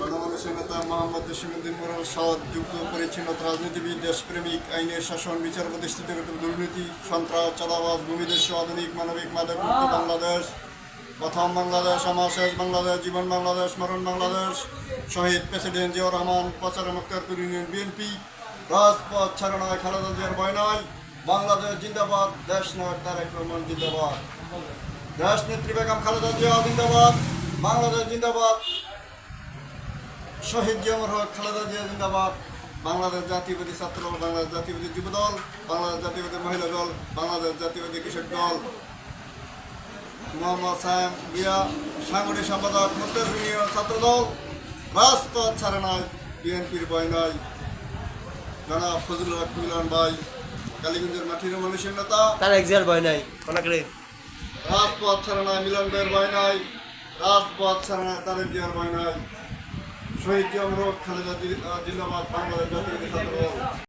গণমানুষের নেতা মোহাম্মদ জসিমউদ্দিন মোড়ল সৎ, যুক্ত, পরিচ্ছন্নতা, রাজনীতিবিদ, দেশপ্রেমিক, আইনের শাসন, বিচার প্রতিষ্ঠিত দুর্নীতি, সন্ত্রাস, চাঁদাবাজ, ভূমিদস্যু, আধুনিক, মানবিক, মাদকমুক্ত বাংলাদেশ, প্রথম বাংলাদেশ, আমার শেষ বাংলাদেশ, জীবন বাংলাদেশ, মরণ বাংলাদেশ, শহীদ প্রেসিডেন্ট জিয়াউর রহমান, প্রচার মুক্তারপুর ইউনিয়ন বিএনপি, রাজপথ ছাড়া নয়, খালেদা জিয়ার ভয় নয়, বাংলাদেশ জিন্দাবাদ, দেশ নয় তারেক রহমান জিন্দাবাদ, দেশ নেত্রী বেগম খালেদা জিয়া জিন্দাবাদ, বাংলাদেশ জিন্দাবাদ, শহীদ জিয়াউর হক, খালেদা জিয়া জিন্দাবাদ, বাংলাদেশ জাতীয়বাদী ছাত্র দল, বাংলাদেশ জাতীয়বাদী যুব দল, বাংলাদেশ জাতীয়বাদী মহিলা দল, বাংলাদেশ জাতীয়বাদী কৃষক দল, মোহাম্মদ সায়েম বিয়া, সাংগঠনিক সম্পাদক, মুক্তারপুর ইউনিয়ন ছাত্র দল, রাজপথ ছাড়া নয়, বিএনপির ভয় নয়, জনাব ফজলুল হক মিলন ভাই, কালীগঞ্জের মাটির মানুষের নেতা, তার একজন ভয় নাই অনেকে রাজপথ ছাড়া নয়, মিলন ভাইয়ের ভয় নাই, রাজপথ ছাড়া নয়, তারেক জিয়ার ভয় নাই, শহীদ জিয়াউর হক, খালেদা জিন্দাবাদ, বাংলাদেশ জাতীয়বাদী ছাত্র দল।